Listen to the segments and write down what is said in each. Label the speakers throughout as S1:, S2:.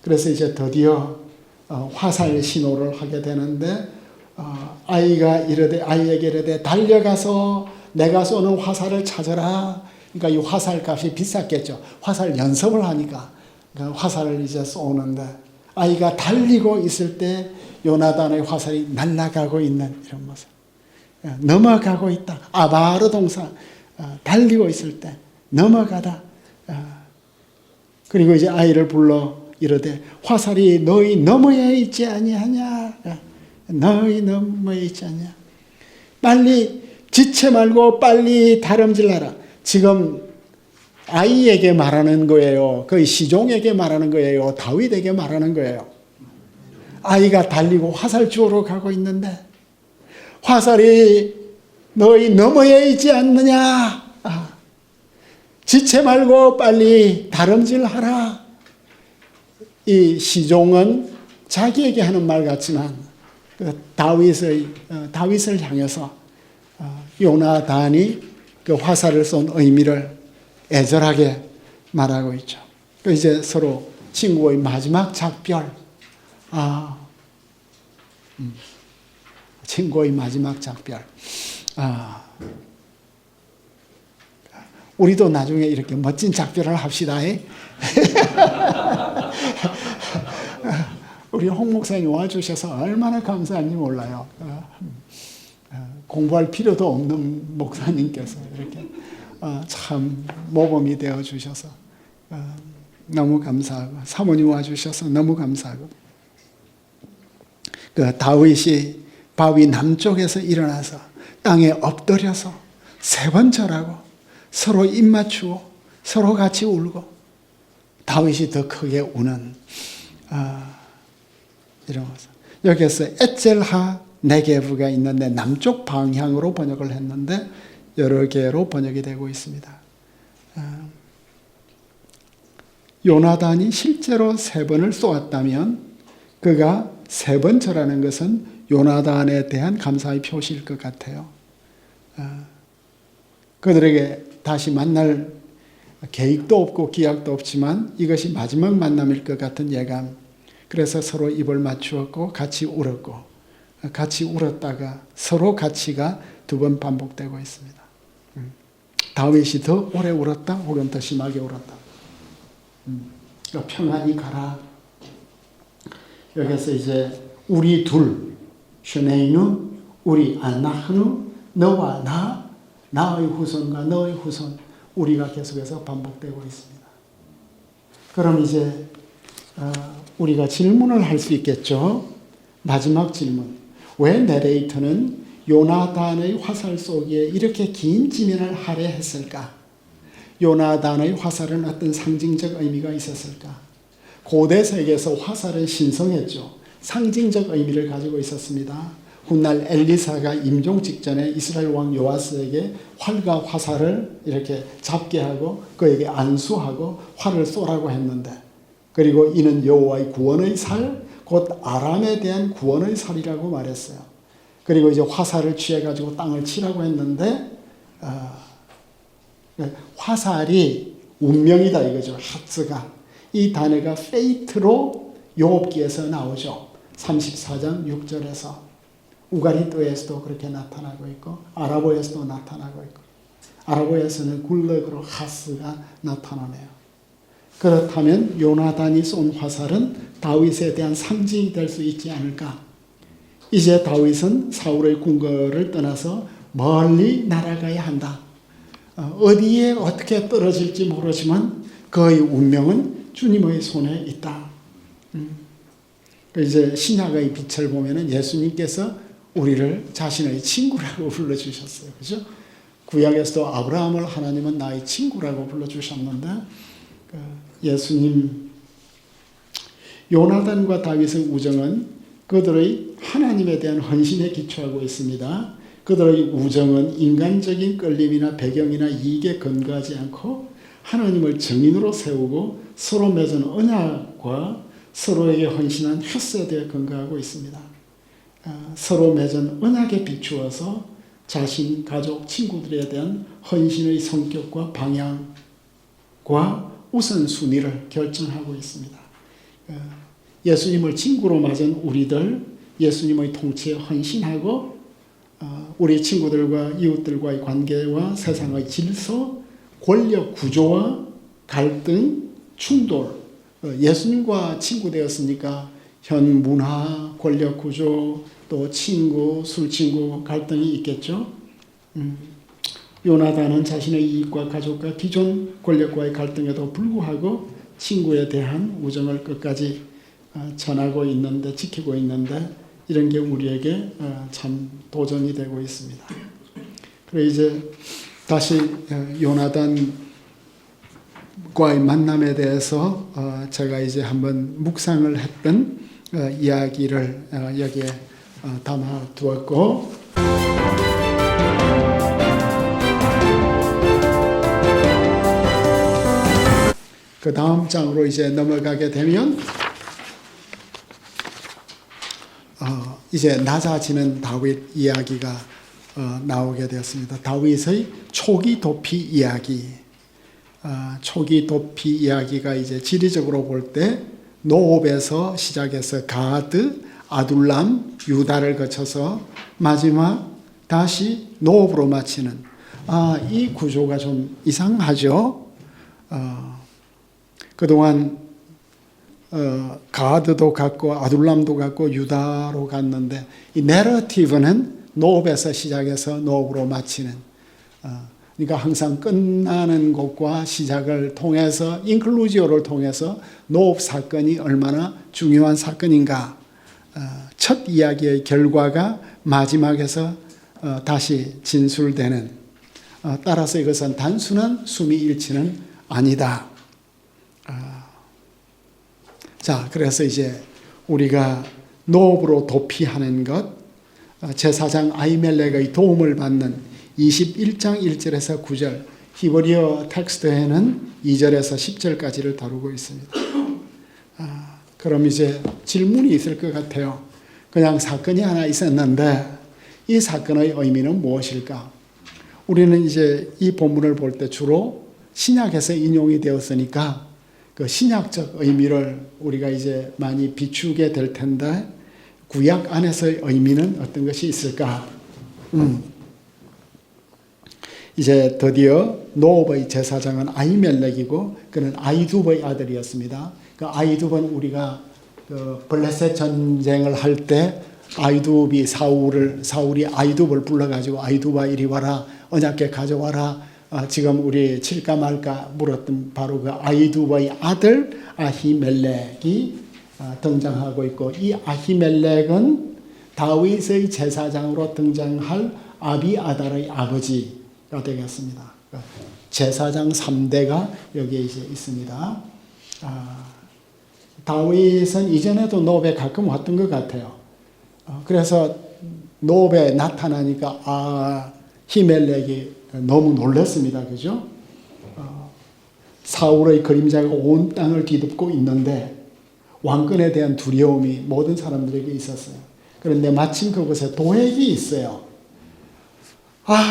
S1: 그래서 이제 드디어 화살 신호를 하게 되는데 아이에게 이르되 달려가서 내가 쏘는 화살을 찾아라. 그러니까 이 화살 값이 비쌌겠죠. 화살 연습을 하니까 그러니까 화살을 이제 쏘는데 아이가 달리고 있을 때 요나단의 화살이 날아가고 있는 이런 모습. 넘어가고 있다. 아바르 동사 달리고 있을 때 넘어가다. 그리고 이제 아이를 불러 이르되 화살이 너희 너머에 있지 아니하냐. 너희 너머에 있지 않냐. 빨리 지체 말고 빨리 다름질하라. 지금 아이에게 말하는 거예요. 그 시종에게 말하는 거예요. 다윗에게 말하는 거예요. 아이가 달리고 화살 주우러 가고 있는데 화살이 너희 너머에 있지 않느냐. 지체 말고 빨리 다름질하라. 이 시종은 자기에게 하는 말 같지만 다윗을 향해서 요나단이 그 화살을 쏜 의미를 애절하게 말하고 있죠. 이제 서로 친구의 마지막 작별. 친구의 마지막 작별. 우리도 나중에 이렇게 멋진 작별을 합시다. 우리 홍 목사님 와주셔서 얼마나 감사한지 몰라요. 공부할 필요도 없는 목사님께서 이렇게 참 모범이 되어 주셔서 너무 감사하고 사모님 와주셔서 너무 감사하고 그 다윗이 바위 남쪽에서 일어나서 땅에 엎드려서 3번 절하고 서로 입 맞추고 서로 같이 울고 다윗이 더 크게 우는 이런 모습. 여기에서 에첼하 네게브가 있는데 남쪽 방향으로 번역을 했는데 여러 개로 번역이 되고 있습니다. 요나단이 실제로 3번을 쏘았다면 그가 3번 절하는 것은 요나단에 대한 감사의 표시일 것 같아요. 그들에게 다시 만날 계획도 없고 기약도 없지만 이것이 마지막 만남일 것 같은 예감. 그래서 서로 입을 맞추었고 같이 울었고 같이 울었다가 서로 같이가 2번 반복되고 있습니다. 다윗이 더 오래 울었다 혹은 더 심하게 울었다. 평안히 가라. 여기서 이제 우리 둘 슈네이누 우리 안나흐누 너와 나의 후손과 너의 후손 우리가 계속해서 반복되고 있습니다. 그럼 이제 우리가 질문을 할 수 있겠죠. 마지막 질문. 왜 내레이터는 요나단의 화살 쏘기에 이렇게 긴 지면을 할애했을까? 요나단의 화살은 어떤 상징적 의미가 있었을까? 고대 세계에서 화살은 신성했죠. 상징적 의미를 가지고 있었습니다. 훗날 엘리사가 임종 직전에 이스라엘 왕 요아스에게 활과 화살을 이렇게 잡게 하고 그에게 안수하고 활을 쏘라고 했는데 그리고 이는 여호와의 구원의 살, 곧 아람에 대한 구원의 살이라고 말했어요. 그리고 이제 화살을 취해가지고 땅을 치라고 했는데 화살이 운명이다 이거죠. 하츠가. 이 단어가 페이트로 욥기에서 나오죠. 34장 6절에서 우가리토에서도 그렇게 나타나고 있고 아라보에서도 나타나고 있고 아라보에서는 굴렉으로 하스가 나타나네요. 그렇다면 요나단이 쏜 화살은 다윗에 대한 상징이 될 수 있지 않을까? 이제 다윗은 사울의 궁궐을 떠나서 멀리 날아가야 한다. 어디에 어떻게 떨어질지 모르지만 그의 운명은 주님의 손에 있다. 이제 신약의 빛을 보면은 예수님께서 우리를 자신의 친구라고 불러주셨어요. 그죠? 구약에서도 아브라함을 하나님은 나의 친구라고 불러주셨는데 예수님 요나단과 다윗의 우정은 그들의 하나님에 대한 헌신에 기초하고 있습니다. 그들의 우정은 인간적인 끌림이나 배경이나 이익에 근거하지 않고 하나님을 증인으로 세우고 서로 맺은 언약과 서로에게 헌신한 헤세드에 근거하고 있습니다. 서로 맺은 언약에 비추어서 자신, 가족, 친구들에 대한 헌신의 성격과 방향과 우선순위를 결정하고 있습니다. 예수님을 친구로 맞은 우리들, 예수님의 통치에 헌신하고 우리 친구들과 이웃들과의 관계와 세상의 질서, 권력 구조와 갈등, 충돌, 예수님과 친구 되었으니까 현 문화, 권력 구조, 또 친구, 술친구 갈등이 있겠죠. 요나단은 자신의 이익과 가족과 기존 권력과의 갈등에도 불구하고 친구에 대한 우정을 끝까지 전하고 있는데, 지키고 있는데, 이런 게 우리에게 참 도전이 되고 있습니다. 그리고 이제 다시 요나단과의 만남에 대해서 제가 이제 한번 묵상을 했던 이야기를 여기에 담아 두었고, 그 다음 장으로 이제 넘어가게 되면 이제 낮아지는 다윗 이야기가 나오게 되었습니다. 다윗의 초기 도피 이야기. 초기 도피 이야기가 이제 지리적으로 볼 때 노업에서 시작해서 가드, 아둘람, 유다를 거쳐서 마지막 다시 노업으로 마치는 이 구조가 좀 이상하죠. 그동안 가드도 갔고 아둘람도 갔고 유다로 갔는데 이 내러티브는 노업에서 시작해서 노업으로 마치는, 그러니까 항상 끝나는 곳과 시작을 통해서 인클루지오를 통해서 노업 사건이 얼마나 중요한 사건인가, 첫 이야기의 결과가 마지막에서 다시 진술되는, 따라서 이것은 단순한 수미일치는 아니다. 자, 그래서 이제 우리가 노업으로 도피하는 것, 제사장 아히멜렉의 도움을 받는 21장 1절에서 9절, 히브리어 텍스트에는 2절에서 10절까지를 다루고 있습니다. 그럼 이제 질문이 있을 것 같아요. 그냥 사건이 하나 있었는데 이 사건의 의미는 무엇일까? 우리는 이제 이 본문을 볼 때 주로 신약에서 인용이 되었으니까 그 신약적 의미를 우리가 이제 많이 비추게 될 텐데, 구약 안에서의 의미는 어떤 것이 있을까? 이제 드디어 노업의 제사장은 아히멜렉이고 그는 아히두브의 아들이었습니다. 그 아히두브는 우리가 그 블레셋 전쟁을 할 때 아히두브이 사울이 아히두브를 불러가지고 아히두브아 이리 와라, 언약궤 가져와라, 지금 우리 칠까 말까 물었던 바로 그 아히두브의 아들 아히멜렉이 등장하고 있고, 이 아히멜렉은 다윗의 제사장으로 등장할 아비아달의 아버지가 되겠습니다. 제사장 3대가 여기에 이제 있습니다. 다윗은 이전에도 노업에 가끔 왔던 것 같아요. 그래서 노업에 나타나니까 아히멜렉이 너무 놀랐습니다. 그죠? 사울의 그림자가 온 땅을 뒤덮고 있는데 왕권에 대한 두려움이 모든 사람들에게 있었어요. 그런데 마침 그곳에 도액이 있어요.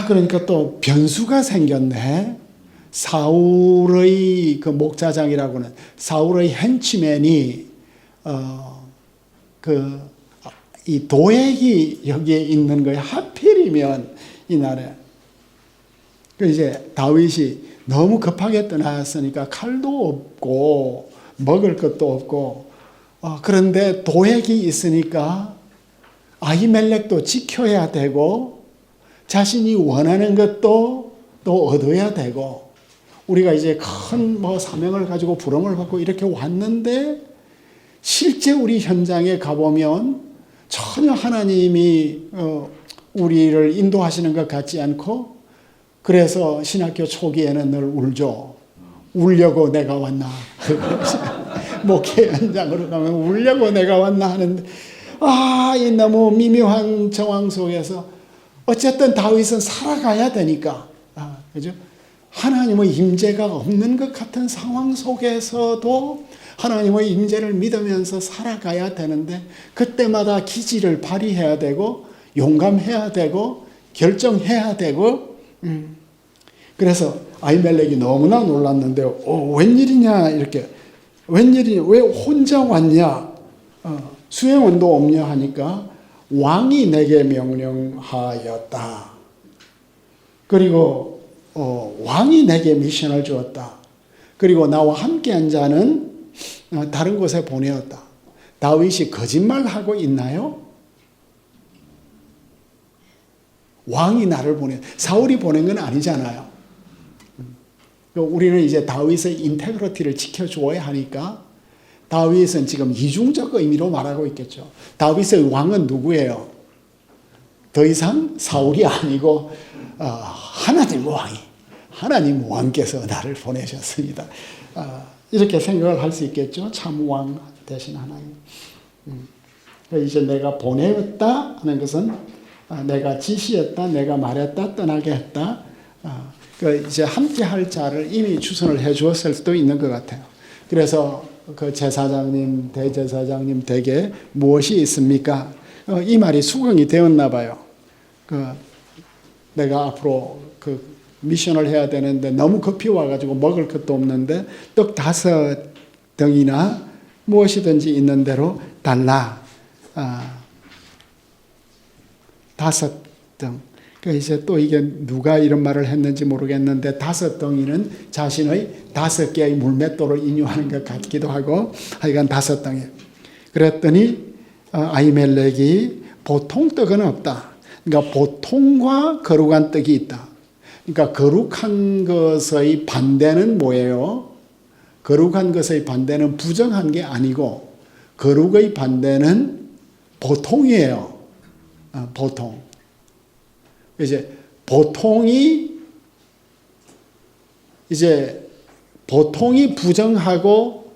S1: 그러니까 또 변수가 생겼네. 사울의 그 목자장이라고는 사울의 henchman이 이 도액이 여기에 있는 거예요. 하필이면 이날에. 이제 다윗이 너무 급하게 떠났으니까 칼도 없고 먹을 것도 없고, 그런데 도액이 있으니까 아히멜렉도 지켜야 되고 자신이 원하는 것도 또 얻어야 되고, 우리가 이제 큰 사명을 가지고 부름을 받고 이렇게 왔는데 실제 우리 현장에 가보면 전혀 하나님이 우리를 인도하시는 것 같지 않고, 그래서 신학교 초기에는 늘 울죠. 울려고 내가 왔나. 목회 현장으로 가면 울려고 내가 왔나 하는데, 이 너무 미묘한 정황 속에서 어쨌든 다윗은 살아가야 되니까, 그죠? 하나님의 임재가 없는 것 같은 상황 속에서도 하나님의 임재를 믿으면서 살아가야 되는데, 그때마다 기지를 발휘해야 되고 용감해야 되고 결정해야 되고, 그래서 아히멜렉이 너무나 놀랐는데 웬일이냐 이렇게 웬일이냐, 왜 혼자 왔냐, 수행원도 없냐 하니까 왕이 내게 명령하였다. 그리고 왕이 내게 미션을 주었다. 그리고 나와 함께한 자는 다른 곳에 보내었다. 다윗이 거짓말하고 있나요? 왕이 나를 사울이 보낸 건 아니잖아요. 우리는 이제 다윗의 인테그리티를 지켜줘야 하니까 다윗은 지금 이중적 의미로 말하고 있겠죠. 다윗의 왕은 누구예요? 더 이상 사울이 아니고 하나님 왕이, 하나님 왕께서 나를 보내셨습니다. 이렇게 생각을 할 수 있겠죠. 참 왕 대신 하나님. 이제 내가 보내었다 하는 것은 내가 지시했다, 내가 말했다, 떠나게 했다. 이제 함께 할 자를 이미 추선을 해 주었을 수도 있는 것 같아요. 그래서 그 제사장님, 대제사장님 댁에 무엇이 있습니까? 이 말이 수긍이 되었나 봐요. 내가 앞으로 미션을 해야 되는데 너무 급히 와가지고 먹을 것도 없는데 떡 5덩이나 무엇이든지 있는 대로 달라. 5덩. 이제 또 이게 누가 이런 말을 했는지 모르겠는데 5덩이는 자신의 5개의 물맷돌을 인용하는 것 같기도 하고 하여간 5덩이. 그랬더니 아히멜렉이 보통 떡은 없다. 그러니까 보통과 거룩한 떡이 있다. 그러니까 거룩한 것의 반대는 뭐예요? 거룩한 것의 반대는 부정한 게 아니고 거룩의 반대는 보통이에요. 보통. 이제 보통이 부정하고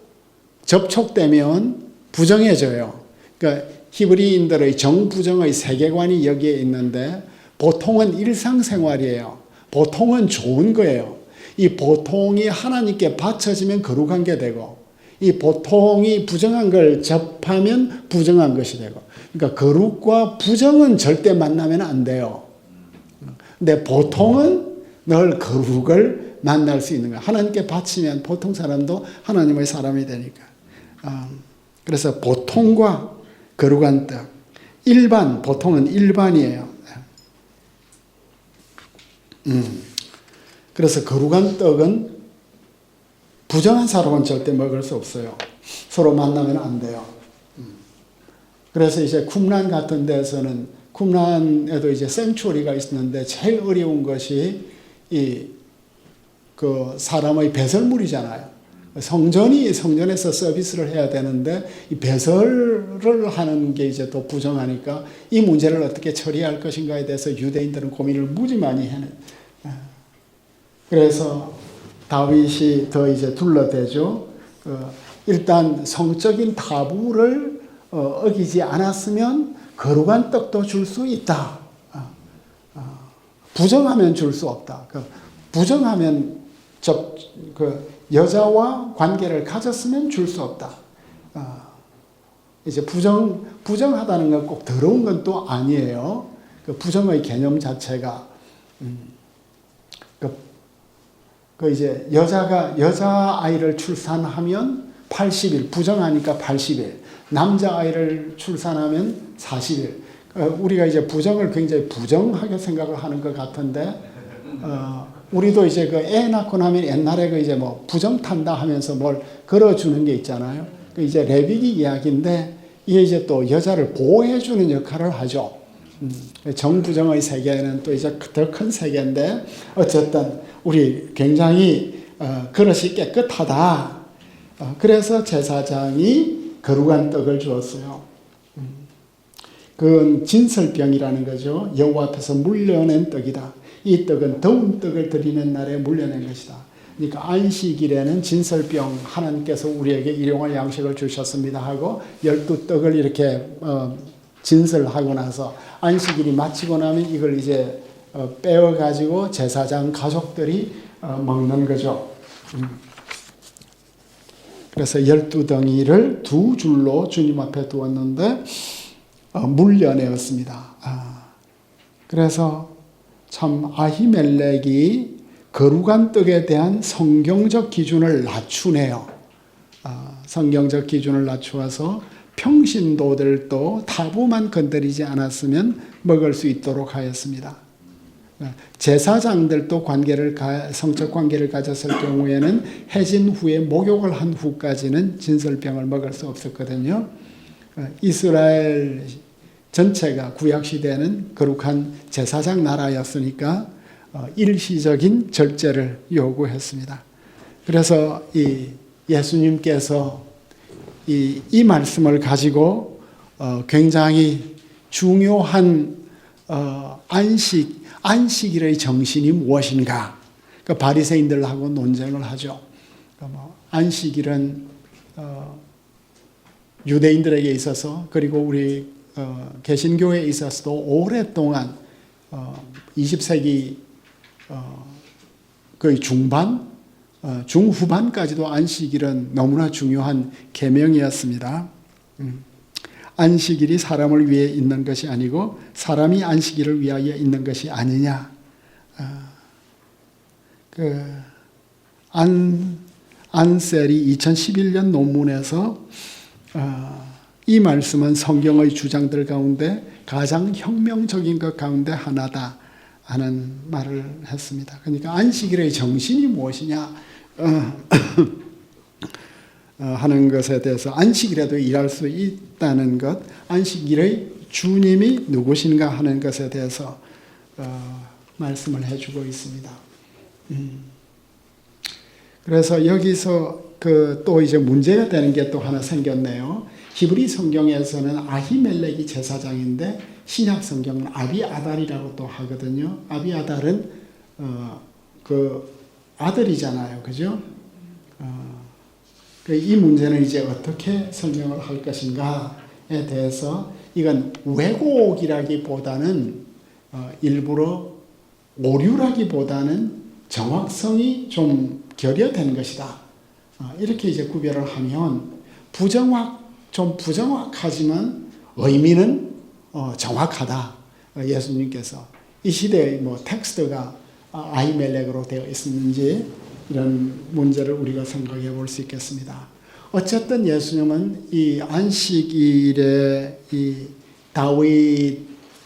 S1: 접촉되면 부정해져요. 그러니까 히브리인들의 정부정의 세계관이 여기에 있는데 보통은 일상생활이에요. 보통은 좋은 거예요. 이 보통이 하나님께 바쳐지면 거룩한 게 되고 이 보통이 부정한 걸 접하면 부정한 것이 되고 그러니까 거룩과 부정은 절대 만나면 안 돼요. 근데 보통은 늘 거룩을 만날 수 있는 거예요. 하나님께 바치면 보통 사람도 하나님의 사람이 되니까. 그래서 보통과 거룩한 떡. 일반, 보통은 일반이에요. 그래서 거룩한 떡은 부정한 사람은 절대 먹을 수 없어요. 서로 만나면 안 돼요. 그래서 이제 쿰란 같은 데서는 쿰란에도 이제 생추어리가 있었는데 제일 어려운 것이 사람의 배설물이잖아요. 성전에서 서비스를 해야 되는데 이 배설을 하는 게 이제 또 부정하니까 이 문제를 어떻게 처리할 것인가에 대해서 유대인들은 고민을 무지 많이 해요. 그래서 다윗이 더 이제 둘러대죠. 일단 성적인 타부를 어기지 않았으면 거룩한 떡도 줄 수 있다. 부정하면 줄 수 없다. 부정하면 여자와 관계를 가졌으면 줄 수 없다. 이제 부정하다는 건 꼭 더러운 건 또 아니에요. 부정의 개념 자체가 이제 여자 아이를 출산하면 80일, 부정하니까 80일. 남자 아이를 출산하면 40일. 우리가 이제 부정을 굉장히 부정하게 생각을 하는 것 같은데, 우리도 이제 애 낳고 나면 옛날에 이제 뭐 부정 탄다 하면서 뭘 걸어주는 게 있잖아요. 이제 레위기 이야기인데, 이게 이제 또 여자를 보호해주는 역할을 하죠. 정부정의 세계는 또 이제 더 큰 세계인데, 어쨌든 우리 굉장히 그릇이 깨끗하다. 그래서 제사장이 거룩한 떡을 주었어요. 그건 진설병이라는 거죠. 여호와 앞에서 물려낸 떡이다. 이 떡은 더운 떡을 드리는 날에 물려낸 것이다. 그러니까 안식일에는 진설병 하나님께서 우리에게 일용할 양식을 주셨습니다 하고 12떡을 이렇게 진설하고 나서 안식일이 마치고 나면 이걸 이제 빼어가지고 제사장 가족들이 먹는 거죠. 그래서 12덩이를 2줄로 주님 앞에 두었는데 물려내었습니다. 그래서 참 아히멜렉이 거룩한 떡에 대한 성경적 기준을 낮추네요. 성경적 기준을 낮추어서 평신도들도 타부만 건드리지 않았으면 먹을 수 있도록 하였습니다. 제사장들도 성적 관계를 가졌을 경우에는 해진 후에 목욕을 한 후까지는 진설병을 먹을 수 없었거든요. 이스라엘 전체가 구약시대는 거룩한 제사장 나라였으니까 일시적인 절제를 요구했습니다. 그래서 예수님께서 이 말씀을 가지고 굉장히 중요한 안식일의 정신이 무엇인가? 바리새인들하고 논쟁을 하죠. 안식일은 유대인들에게 있어서 그리고 우리 개신교에 있어서도 오랫동안 20세기 거의 중후반까지도 안식일은 너무나 중요한 계명이었습니다. 안식일이 사람을 위해 있는 것이 아니고 사람이 안식일을 위하여 있는 것이 아니냐. 안셀이 2011년 논문에서 이 말씀은 성경의 주장들 가운데 가장 혁명적인 것 가운데 하나다 하는 말을 했습니다. 그러니까 안식일의 정신이 무엇이냐 하는 것에 대해서 안식일에도 일할 수 있다는 것, 안식일의 주님이 누구신가 하는 것에 대해서 말씀을 해주고 있습니다. 그래서 여기서 또 이제 문제가 되는 게 또 하나 생겼네요. 히브리 성경에서는 아히멜렉이 제사장인데 신약 성경은 아비아달이라고 또 하거든요. 아비아달은 아들이잖아요, 그죠? 이 문제는 이제 어떻게 설명을 할 것인가에 대해서 이건 왜곡이라기보다는 일부러 오류라기보다는 정확성이 좀 결여된 것이다. 이렇게 이제 구별을 하면 좀 부정확하지만 의미는 정확하다. 예수님께서 이 시대의 텍스트가 아히멜렉으로 되어 있었는지 이런 문제를 우리가 생각해 볼 수 있겠습니다. 어쨌든 예수님은 이 안식일에 다윗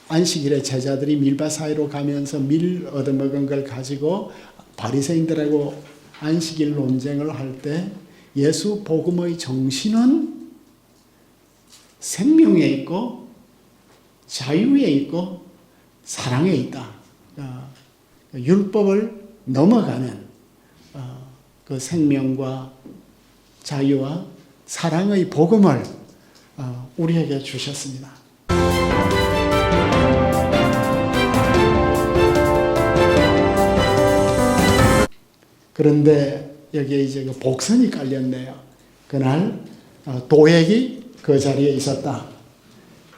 S1: 안식일에 제자들이 밀밭 사이로 가면서 밀 얻어먹은 걸 가지고 바리새인들하고 안식일 논쟁을 할 때 예수 복음의 정신은 생명에 있고 자유에 있고 사랑에 있다. 율법을 넘어가는 그 생명과 자유와 사랑의 복음을 우리에게 주셨습니다. 그런데 여기에 이제 그 복선이 깔렸네요. 그날 도액이 그 자리에 있었다.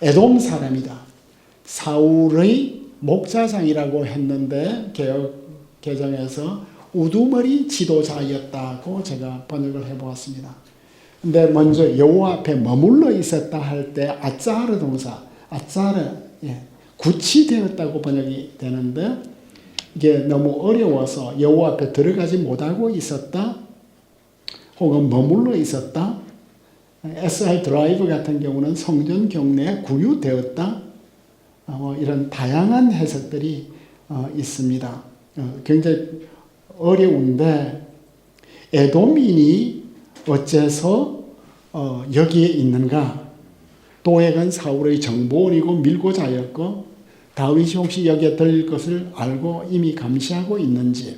S1: 에돔 사람이다. 사울의 목자장이라고 했는데 개역 개정에서 우두머리 지도자였다고 제가 번역을 해보았습니다. 근데 먼저 여호와 앞에 머물러 있었다 할 때 아짜르 동사, 아짜르 구치되었다고 번역이 되는데 이게 너무 어려워서 여호와 앞에 들어가지 못하고 있었다 혹은 머물러 있었다. SR 드라이브 같은 경우는 성전 경내에 구유되었다. 이런 다양한 해석들이 있습니다. 굉장히 어려운데 에돔인이 어째서 여기에 있는가? 도액은 사울의 정보원이고 밀고자였고 다윗이 혹시 여기에 들릴 것을 알고 이미 감시하고 있는지.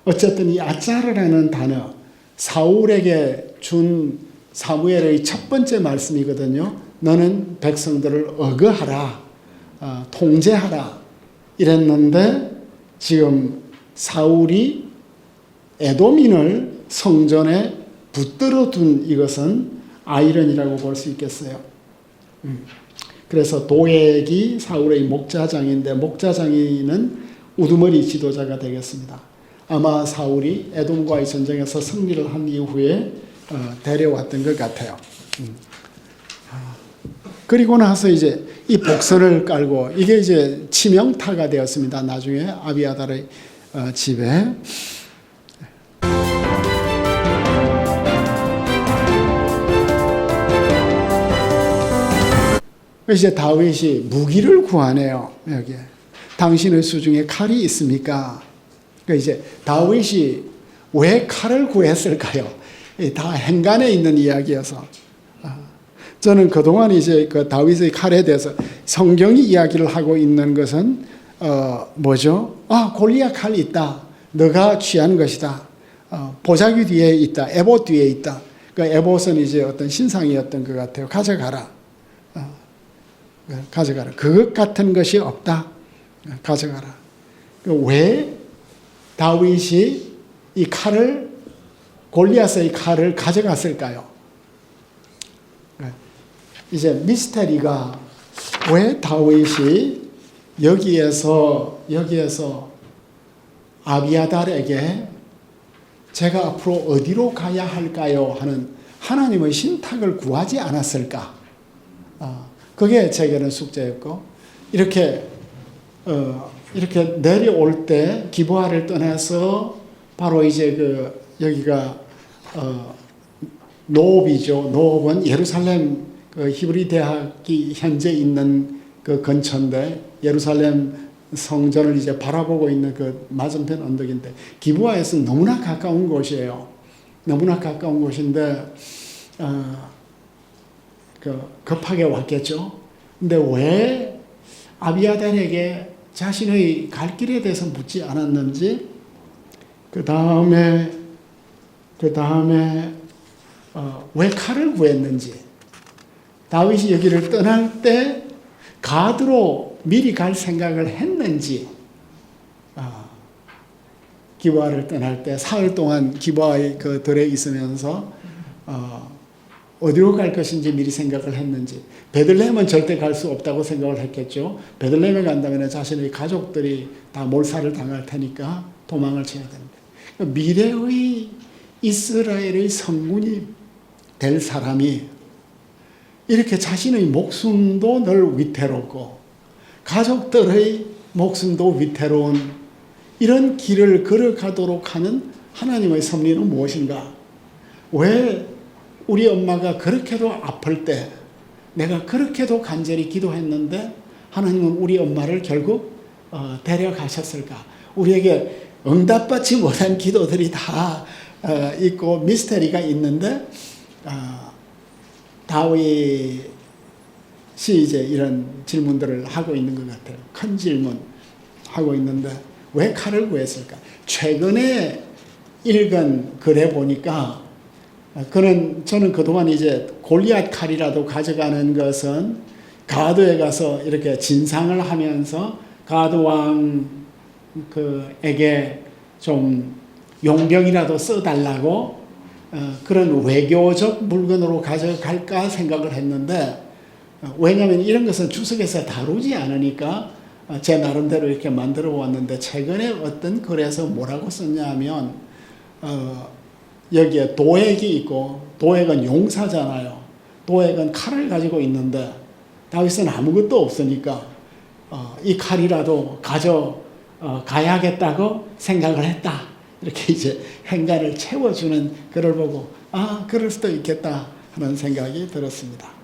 S1: 어쨌든 이 아짜르라는 단어 사울에게 준 사무엘의 첫 번째 말씀이거든요. 너는 백성들을 억어하라, 통제하라 이랬는데 지금 사울이 에돔인을 성전에 붙들어 둔 이것은 아이러니라고 볼 수 있겠어요. 그래서 도액이 사울의 목자장인데 목자장이는 우두머리 지도자가 되겠습니다. 아마 사울이 에돔과의 전쟁에서 승리를 한 이후에 데려왔던 것 같아요. 그리고 나서 이제 이 복선을 깔고 이게 이제 치명타가 되었습니다. 나중에 아비아달의 집에. 이제 다윗이 무기를 구하네요. 여기에 당신의 수중에 칼이 있습니까? 이제 다윗이 왜 칼을 구했을까요? 다 행간에 있는 이야기여서. 저는 그동안 이제 그 다윗의 칼에 대해서 성경이 이야기를 하고 있는 것은 뭐죠? 골리앗 칼이 있다. 너가 취한 것이다. 보자기 뒤에 있다. 에봇 뒤에 있다. 그 에봇은 이제 어떤 신상이었던 것 같아요. 가져가라. 가져가라. 그것 같은 것이 없다. 가져가라. 왜 다윗이 이 칼을, 골리앗의 칼을 가져갔을까요? 이제 미스테리가 왜 다윗이 여기에서 아비아달에게 제가 앞으로 어디로 가야 할까요? 하는 하나님의 신탁을 구하지 않았을까? 그게 제게는 숙제였고, 이렇게 내려올 때 기브아를 떠나서 바로 이제 여기가 노업이죠. 노업은 예루살렘 히브리 대학이 현재 있는 그 근처인데, 예루살렘 성전을 이제 바라보고 있는 그 맞은편 언덕인데, 기브아에서 너무나 가까운 곳이에요. 너무나 가까운 곳인데 급하게 왔겠죠. 근데 왜 아비아달에게 자신의 갈 길에 대해서 묻지 않았는지, 그 다음에 왜 칼을 구했는지, 다윗이 여기를 떠날 때 가드로 미리 갈 생각을 했는지, 기브아를 떠날 때 사흘 동안 기브아의 그 들에 있으면서 어디로 갈 것인지 미리 생각을 했는지, 베들레헴은 절대 갈 수 없다고 생각을 했겠죠. 베들레헴에 간다면 자신의 가족들이 다 몰살을 당할 테니까 도망을 쳐야 됩니다. 미래의 이스라엘의 성군이 될 사람이 이렇게 자신의 목숨도 늘 위태롭고 가족들의 목숨도 위태로운 이런 길을 걸어가도록 하는 하나님의 섭리는 무엇인가? 왜 우리 엄마가 그렇게도 아플 때 내가 그렇게도 간절히 기도했는데 하나님은 우리 엄마를 결국 데려가셨을까? 우리에게 응답받지 못한 기도들이 다 있고 미스테리가 있는데, 다윗이 이제 이런 질문들을 하고 있는 것 같아요. 큰 질문 하고 있는데 왜 칼을 구했을까? 최근에 읽은 글에 보니까 저는 그동안 이제 골리앗 칼이라도 가져가는 것은 가드에 가서 이렇게 진상을 하면서 가드 왕에게 좀 용병이라도 써달라고 그런 외교적 물건으로 가져갈까 생각을 했는데, 왜냐하면 이런 것은 주석에서 다루지 않으니까 제 나름대로 이렇게 만들어 왔는데, 최근에 어떤 글에서 뭐라고 썼냐면 여기에 도액이 있고, 도액은 용사잖아요. 도액은 칼을 가지고 있는데 다윗은 아무것도 없으니까 이 칼이라도 가져가야겠다고 생각을 했다. 이렇게 이제 행간을 채워주는 글을 보고 그럴 수도 있겠다 하는 생각이 들었습니다.